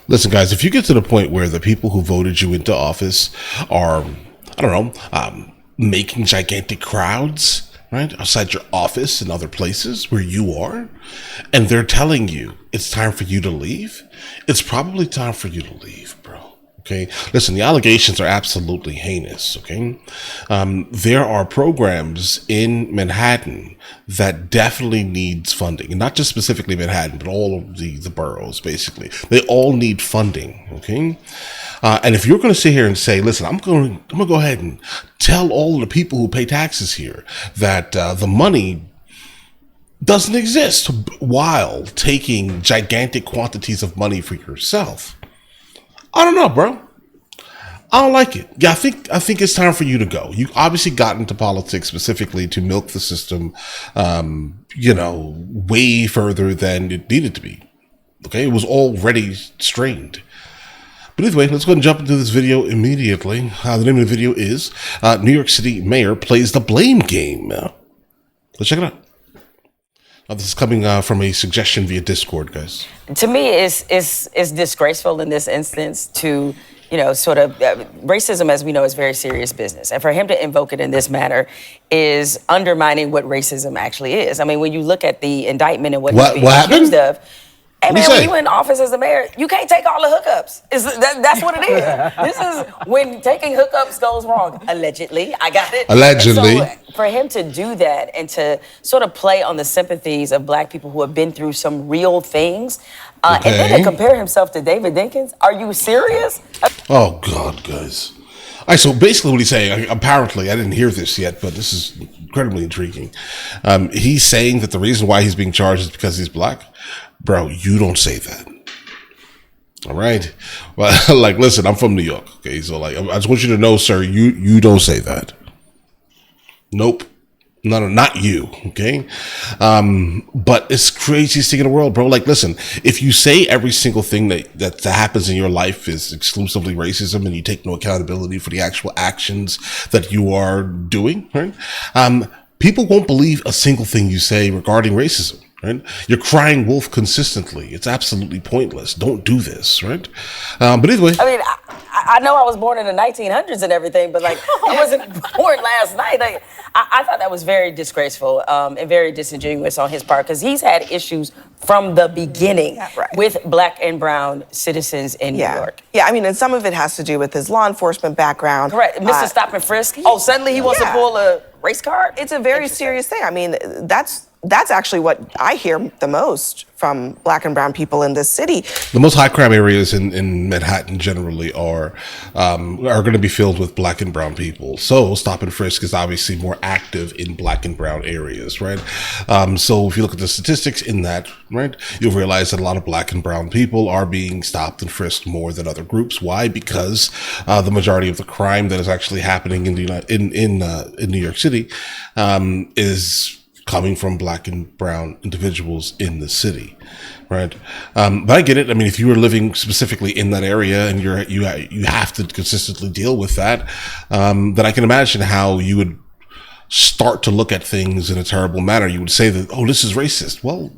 Listen, guys, if you get to the point where the people who voted you into office are, I don't know, making gigantic crowds, right, outside your office and other places where you are, and they're telling you it's time for you to leave, it's probably time for you to leave, bro. Okay. Listen, the allegations are absolutely heinous. Okay. There are programs in Manhattan that definitely needs funding, and not just specifically Manhattan, but all of the boroughs, basically. They all need funding. Okay. And if you're going to sit here and say, listen, I'm going to go ahead and tell all of the people who pay taxes here that the money doesn't exist while taking gigantic quantities of money for yourself. I don't know, bro. I don't like it. Yeah, I think it's time for you to go. You obviously got into politics specifically to milk the system, way further than it needed to be. Okay, it was already strained. But anyway, let's go ahead and jump into this video immediately. The name of the video is New York City Mayor Plays the Blame Game. Let's check it out. This is coming from a suggestion via Discord, guys. To me, it's disgraceful in this instance to, racism, as we know, is very serious business. And for him to invoke it in this manner is undermining what racism actually is. I mean, when you look at the indictment and what he's being accused of, hey, man, when you in office as a mayor, you can't take all the hookups. That's what it is. This is when taking hookups goes wrong. Allegedly. I got it. Allegedly. And so for him to do that and to sort of play on the sympathies of black people who have been through some real things, and then to compare himself to David Dinkins, are you serious? Oh, God, guys. All right, so basically what he's saying, apparently, I didn't hear this yet, but this is incredibly intriguing. He's saying that the reason why he's being charged is because he's black. Bro, you don't say that. All right? Well, listen, I'm from New York, okay? So, I just want you to know, sir, you don't say that. Nope. No, not you, okay? But it's the craziest thing in the world, bro. Listen, if you say every single thing that happens in your life is exclusively racism and you take no accountability for the actual actions that you are doing, right? People won't believe a single thing you say regarding racism. Right? You're crying wolf consistently. It's absolutely pointless. Don't do this, right? But either way. I mean, I know I was born in the 1900s and everything, but I wasn't born last night. I thought that was very disgraceful and very disingenuous on his part because he's had issues from the beginning with black and brown citizens in New York. Yeah, I mean, and some of it has to do with his law enforcement background. Correct. Mr. Stop and Frisk. Oh, suddenly he wants to pull a race card? It's a very serious thing. I mean, that's actually what I hear the most from black and brown people in this city. The most high crime areas in Manhattan generally are going to be filled with black and brown people. So Stop and Frisk is obviously more active in black and brown areas, right? So if you look at the statistics in that, right, you'll realize that a lot of black and brown people are being stopped and frisked more than other groups. Why? Because the majority of the crime that is actually happening in New York City is coming from black and brown individuals in the city, right? But I get it. I mean, if you were living specifically in that area and you have to consistently deal with that, then I can imagine how you would start to look at things in a terrible manner. You would say that, oh, this is racist. Well,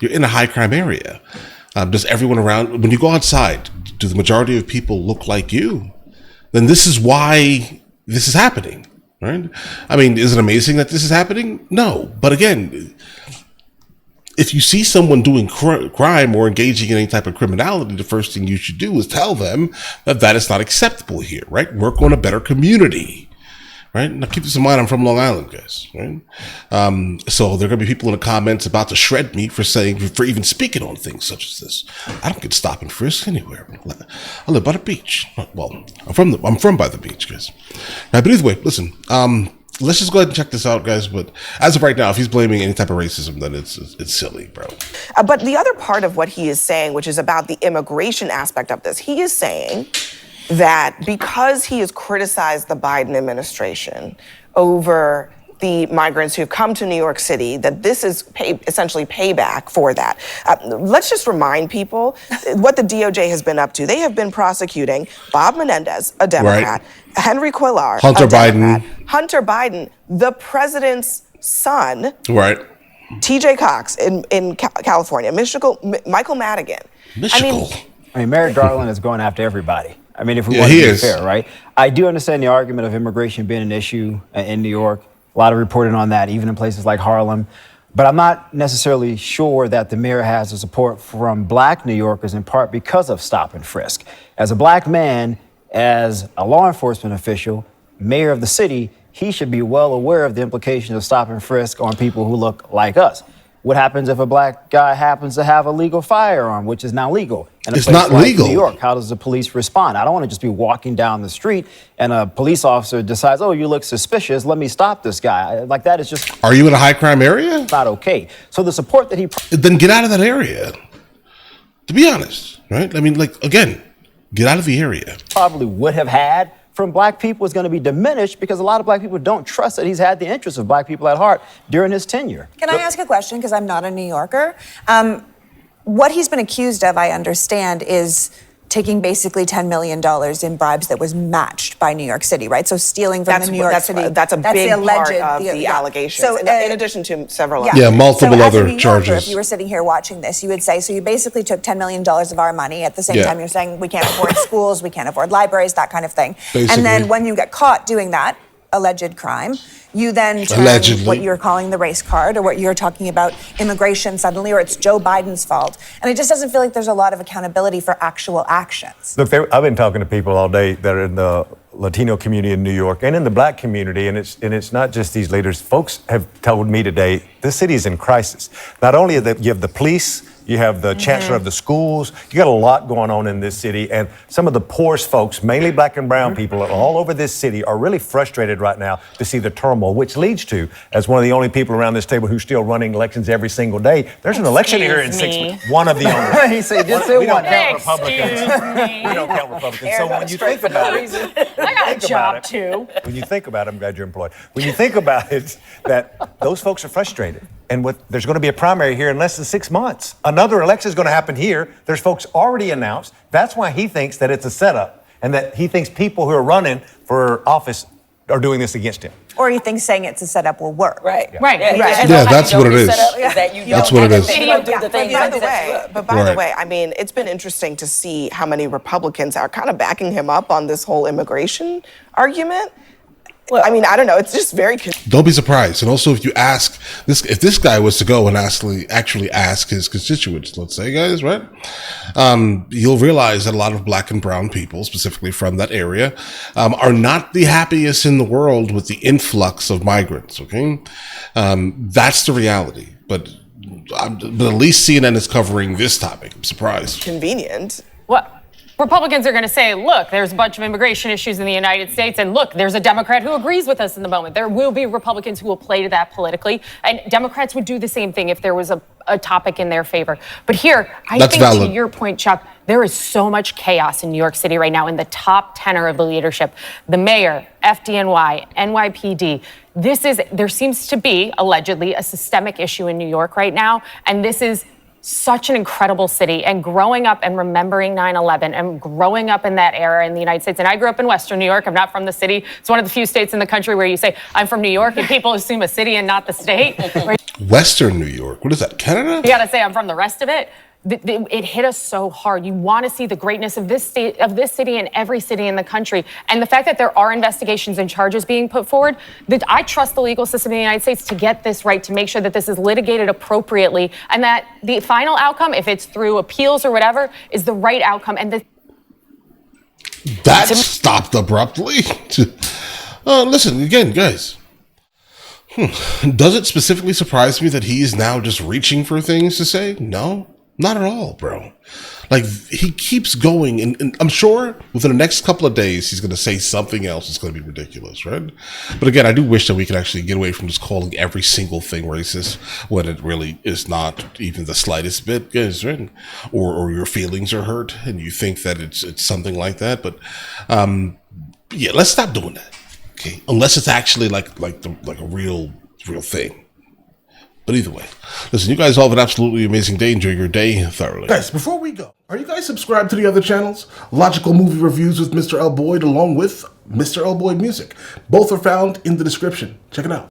you're in a high crime area. Does everyone around, when you go outside, do the majority of people look like you? Then this is why this is happening. Right? I mean, is it amazing that this is happening? No. But again, if you see someone doing crime or engaging in any type of criminality, the first thing you should do is tell them that is not acceptable here, right? Work on a better community, right? Now keep this in mind, I'm from Long Island, guys, right? So there are going to be people in the comments about to shred me for even speaking on things such as this. I don't get stop and frisk anywhere. I live by the beach. Well, I'm from by the beach, guys. But either way, listen, let's just go ahead and check this out, guys. But as of right now, if he's blaming any type of racism, then it's silly, bro. But the other part of what he is saying, which is about the immigration aspect of this, he is saying that because he has criticized the Biden administration over the migrants who have come to New York City, that this is essentially payback for that. Let's just remind people what the DOJ has been up to. They have been prosecuting Bob Menendez, a Democrat, Henry Cuellar, Hunter a Democrat, Biden. Hunter Biden, the president's son, right? TJ Cox in California, Michael Madigan. Michigan. I mean, I mean, Merrick Garland is going after everybody. I mean, if we Yeah, want to he be is. fair, right? I do understand the argument of immigration being an issue in New York. A lot of reporting on that, even in places like Harlem. But I'm not necessarily sure that the mayor has the support from black New Yorkers, in part because of stop and frisk. As a black man, as a law enforcement official, mayor of the city, he should be well aware of the implications of stop and frisk on people who look like us. What happens if a black guy happens to have a legal firearm, which is now legal? In a It's place not like legal. New York, how does the police respond? I don't want to just be walking down the street and a police officer decides, oh, you look suspicious, let me stop this guy. Like, that is just Are you in a high crime area? not okay. So the support that he Then get out of that area. To be honest, right? I mean, like, again, get out of the area. probably would have had from black people is going to be diminished because a lot of black people don't trust that he's had the interests of black people at heart during his tenure. Can I ask a question? Because I'm not a New Yorker. What he's been accused of, I understand, is taking basically $10 million in bribes that was matched by New York City, right? So stealing from the New York City. That's a big the alleged, part of the yeah. allegations, So, in addition to several yeah. others. Yeah, multiple so other as a New Yorker, charges. if you were sitting here watching this, you would say, so you basically took $10 million of our money. At the same Yeah. time, you're saying we can't afford schools, we can't afford libraries, that kind of thing. Basically. And then when you get caught doing that, alleged crime, you then turn Allegedly. what you're calling the race card, or what you're talking about immigration suddenly, or it's Joe Biden's fault. And it just doesn't feel like there's a lot of accountability for actual actions. Look, I've been talking to people all day that are in the Latino community in New York and in the black community, and it's not just these leaders. Folks have told me today, this city is in crisis. Not only you have the police, you have the chancellor of the schools, you got a lot going on in this city, and some of the poorest folks, mainly black and brown people all over this city, are really frustrated right now to see the turmoil, which leads to, as one of the only people around this table who's still running elections every single day, there's an election here in 6 months. One of the only. He said, just say We don't one. count Republicans. We don't count Republicans. So when you think about it, I got a think about job it. too. when you think about it, I'm glad you're employed. When you think about it, that those folks are frustrated. And there's going to be a primary here in less than 6 months. Another election is going to happen here. There's folks already announced. That's why he thinks that it's a setup and that he thinks people who are running for office are doing this against him. Or you think saying it's a setup will work. Right. Right. Yeah, Right. Yeah, that's what it is. That's what it is. You don't do the But things by that the set you way, up. Right. I mean, it's been interesting to see how many Republicans are kind of backing him up on this whole immigration argument. I mean, I don't know. It's just very. Don't be surprised. And also, if you ask this, if this guy was to go and actually ask his constituents, let's say, guys, right? You'll realize that a lot of black and brown people, specifically from that area, are not the happiest in the world with the influx of migrants. Okay, that's the reality. But at least CNN is covering this topic. I'm surprised. Convenient. What? Republicans are going to say, look, there's a bunch of immigration issues in the United States, and look, there's a Democrat who agrees with us in the moment. There will be Republicans who will play to that politically, and Democrats would do the same thing if there was a topic in their favor. But here, I That's think valid. to your point, Chuck, there is so much chaos in New York City right now in the top tenor of the leadership. The mayor, FDNY, NYPD. There seems to be, allegedly, a systemic issue in New York right now, and this is such an incredible city, and growing up and remembering 9/11 and growing up in that era in the United States. And I grew up in Western New York. I'm not from the city. It's one of the few states in the country where you say, I'm from New York, and people assume a city and not the state. Western New York. What is that? Canada? You got to say I'm from the rest of it. It hit us so hard. You want to see the greatness of this state, of this city, and every city in the country. And the fact that there are investigations and charges being put forward, that I trust the legal system in the United States to get this right, to make sure that this is litigated appropriately, and that the final outcome, if it's through appeals or whatever, is the right outcome. And That stopped abruptly. Listen, again, guys. Does it specifically surprise me that he is now just reaching for things to say? No, not at all, bro. Like, he keeps going, and I'm sure within the next couple of days, he's going to say something else that's going to be ridiculous, right? But again, I do wish that we could actually get away from just calling every single thing racist when it really is not even the slightest bit, guys, right? Or your feelings are hurt, and you think that it's something like that. But yeah, let's stop doing that. Okay, unless it's actually like a real thing. But either way, listen, you guys all have an absolutely amazing day. Enjoy your day thoroughly. Guys, before we go, are you guys subscribed to the other channels? Logical Movie Reviews with Mr. L. Boyd along with Mr. L. Boyd Music. Both are found in the description. Check it out.